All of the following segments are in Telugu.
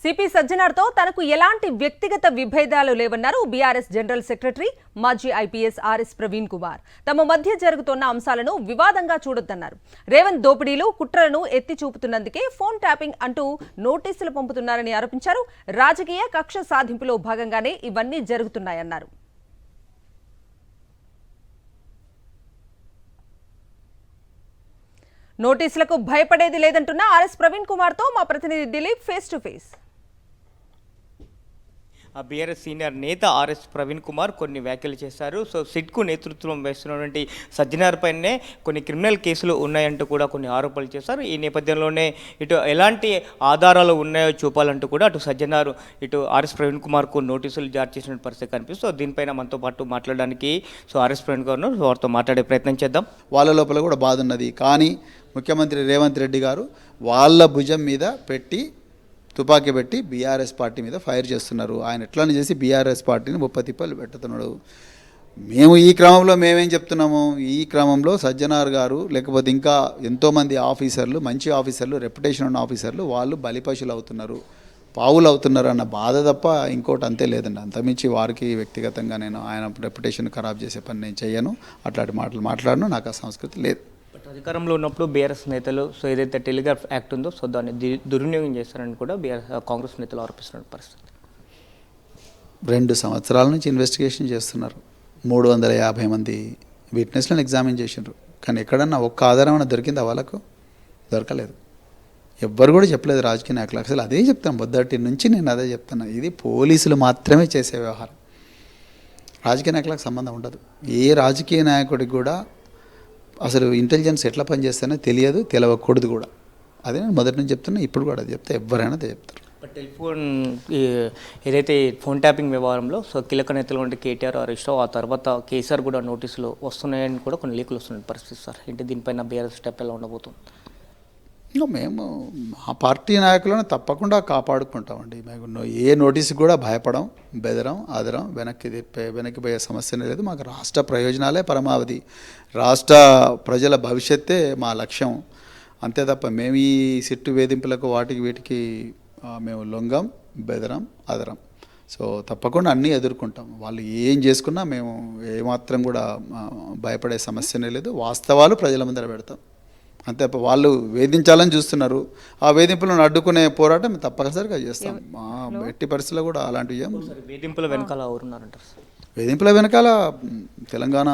సిపి సజ్జనార్తో తనకు ఎలాంటి వ్యక్తిగత విభేదాలు లేవన్నారు బీఆర్ఎస్ జనరల్ సెక్రటరీ మాజీ ఐపీఎస్ ఆర్ఎస్ ప్రవీణ్ కుమార్. తమ మధ్య జరుగుతున్న అంశాలను వివాదంగా చూడొద్దన్నారు. రేవంత్ దోపిడీలు కుట్రలను ఎత్తి చూపుతున్నందుకే ఫోన్ ట్యాపింగ్ అంటూ నోటీసులు పంపుతున్నారని ఆరోపించారు. రాజకీయ కక్ష సాధింపులో భాగంగానే ఇవన్నీ జరుగుతున్నాయన్నారు. నోటీసులకు భయపడేది లేదంటున్న ఆర్ఎస్ ప్రవీణ్ కుమార్ తో మా ప్రతినిధి Dilip face to face. BRS senior నేత ఆర్ఎస్ ప్రవీణ్ కుమార్ కొన్ని వ్యాఖ్యలు చేశారు. సో సిట్కు నేతృత్వం వహిస్తున్నటువంటి సజ్జనార్ పైనే కొన్ని క్రిమినల్ కేసులు ఉన్నాయంటూ కూడా కొన్ని ఆరోపణలు చేశారు. ఈ నేపథ్యంలోనే ఇటు ఎలాంటి ఆధారాలు ఉన్నాయో చూపాలంటూ కూడా అటు సజ్జనార్ ఇటు ఆర్ఎస్ ప్రవీణ్ కుమార్కు నోటీసులు జారీ చేసిన పరిస్థితి కనిపిస్తుంది. సో దీనిపైన మనతో పాటు మాట్లాడడానికి ఆర్ఎస్ ప్రవీణ్ కుమార్ వారితో మాట్లాడే ప్రయత్నం చేద్దాం. వాళ్ళ లోపల కూడా బాధ ఉన్నది, కానీ ముఖ్యమంత్రి రేవంత్ రెడ్డి గారు వాళ్ళ భుజం మీద పెట్టి తుపాకీ పెట్టి బీఆర్ఎస్ పార్టీ మీద ఫైర్ చేస్తున్నారు. ఆయన ఎట్లా చేసి బీఆర్ఎస్ పార్టీని ముప్పతిప్పలు పెట్టుతున్నాడు. మేము ఈ క్రమంలో మేమేం చెప్తున్నాము, ఈ క్రమంలో సజ్జనార్ గారు లేకపోతే ఇంకా ఎంతోమంది ఆఫీసర్లు, మంచి ఆఫీసర్లు, రెప్యుటేషన్ ఉన్న ఆఫీసర్లు వాళ్ళు బలిపశులు అవుతున్నారు, పావులు అవుతున్నారు అన్న బాధ తప్ప ఇంకోటి అంతే లేదండి. అంతమించి వారికి వ్యక్తిగతంగా నేను ఆయన రెప్యుటేషన్ ఖరాబ్ చేసే పని నేను చేయను, అట్లాంటి మాటలు మాట్లాడను, నాకు ఆ సంస్కృతి లేదు. అధికారంలో ఉన్నప్పుడు బీఆర్ఎస్ నేతలు ఏదైతే టెలిగ్రాఫ్ యాక్ట్ ఉందో దాన్ని దుర్వినియోగం చేస్తారని కూడా కాంగ్రెస్ నేతలు ఆరోపిస్తున్న పరిస్థితి. 2 సంవత్సరాల నుంచి ఇన్వెస్టిగేషన్ చేస్తున్నారు. 350 మంది విట్నెస్లను ఎగ్జామిన్ చేసినారు, కానీ ఎక్కడన్నా ఒక్క ఆధారం దొరికిందా వాళ్ళకు? దొరకలేదు. ఎవ్వరు కూడా చెప్పలేదు రాజకీయ నాయకులు. అసలు అదే చెప్తాను, మొదటి నుంచి నేను అదే చెప్తాను, ఇది పోలీసులు మాత్రమే చేసే వ్యవహారం, రాజకీయ నాయకులకు సంబంధం ఉండదు. ఏ రాజకీయ నాయకుడికి కూడా అసలు ఇంటెలిజెన్స్ ఎట్లా పనిచేస్తానో తెలియదు, తెలవకూడదు కూడా. అదే నేను మొదటి నుంచి చెప్తున్నా, ఇప్పుడు కూడా అది చెప్తే ఎవరైనా అదే చెప్తారు. టెలిఫోన్ ఏదైతే ఫోన్ ట్యాపింగ్ వ్యవహారంలో కీలక నేతలు ఉంటే కేటీఆర్ అరెస్ట్, ఆ తర్వాత కేసీఆర్ కూడా నోటీసులు వస్తున్నాయని కూడా కొన్ని లీకులు వస్తున్న పరిస్థితి సార్. అంటే దీనిపైన బీఆర్ఎస్ స్టెప్ ఎలా ఉండబోతుంది? మేము మా పార్టీ నాయకులను తప్పకుండా కాపాడుకుంటామండి. మేము ఏ నోటీసు కూడా భయపడం, బెదరం, ఆదరం, వెనక్కి పోయే సమస్యనే లేదు. మాకు రాష్ట్ర ప్రయోజనాలే పరమావధి, రాష్ట్ర ప్రజల భవిష్యత్తే మా లక్ష్యం, అంతే తప్ప మేము ఈ సిట్టు వేధింపులకు వీటికి మేము లొంగం, బెదరం, ఆదరం. సో తప్పకుండా అన్నీ ఎదుర్కొంటాం. వాళ్ళు ఏం చేసుకున్నా మేము ఏమాత్రం కూడా భయపడే సమస్యనే లేదు. వాస్తవాలు ప్రజల ముందర పెడతాం, అంతే. వాళ్ళు వేధించాలని చూస్తున్నారు, ఆ వేధింపులను అడ్డుకునే పోరాటం తప్పనిసరిగా చేస్తాం. మా ఎట్టి పరిస్థితుల్లో కూడా అలాంటివి వేధింపుల వెనకాల ఎవరున్నారంటారు? వేధింపుల వెనకాల తెలంగాణ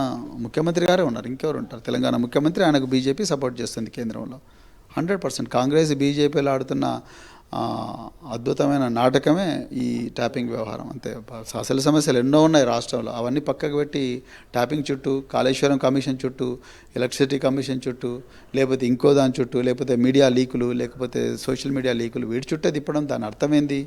ముఖ్యమంత్రి గారే ఉన్నారు, ఇంకెవరు ఉంటారు? తెలంగాణ ముఖ్యమంత్రి, ఆయనకు బీజేపీ సపోర్ట్ చేస్తుంది కేంద్రంలో. 100% కాంగ్రెస్ బీజేపీలో ఆడుతున్న అద్భుతమైన నాటకమే ఈ ట్యాపింగ్ వ్యవహారం, అంతే. అసలు సమస్యలు ఎన్నో ఉన్నాయి రాష్ట్రంలో, అవన్నీ పక్కకు పెట్టి ట్యాపింగ్ చుట్టూ, కాళేశ్వరం కమిషన్ చుట్టూ, ఎలక్ట్రిసిటీ కమిషన్ చుట్టూ, లేకపోతే ఇంకో దాని చుట్టూ, లేకపోతే మీడియా లీకులు, లేకపోతే సోషల్ మీడియా లీకులు, వీటి చుట్టే తిప్పడం. దాని అర్థమైంది,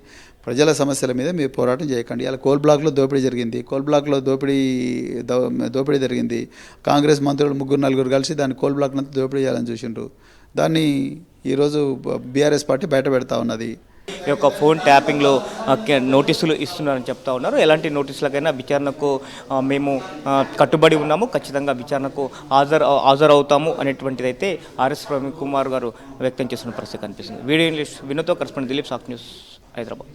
ప్రజల సమస్యల మీద మీరు పోరాటం చేయకండి. ఇలా కోల్ బ్లాక్లో దోపిడీ జరిగింది, కోల్ బ్లాక్లో దోపిడీ జరిగింది. కాంగ్రెస్ మంత్రులు 3-4 కలిసి దాన్ని కోల్ బ్లాక్ అంతా దోపిడీ చేయాలని చూసిండ్రు. దాన్ని ఈరోజు బీఆర్ఎస్ పార్టీ బయట పెడతా ఉన్నది. ఈ యొక్క ఫోన్ ట్యాపింగ్లో నోటీసులు ఇస్తున్నారని చెప్తా ఉన్నారు. ఎలాంటి నోటీసులకైనా విచారణకు మేము కట్టుబడి ఉన్నాము, ఖచ్చితంగా విచారణకు హాజరవుతాము అనేటువంటిది అయితే ఆర్ఎస్ ప్రవీణ్ కుమార్ గారు వ్యక్తం చేస్తున్న పరిస్థితి కనిపిస్తుంది. వీడియో ఇంగ్లీష్ వినోతో కరెస్పాండెంట్ దిలీప్, సాక్షి న్యూస్, హైదరాబాద్.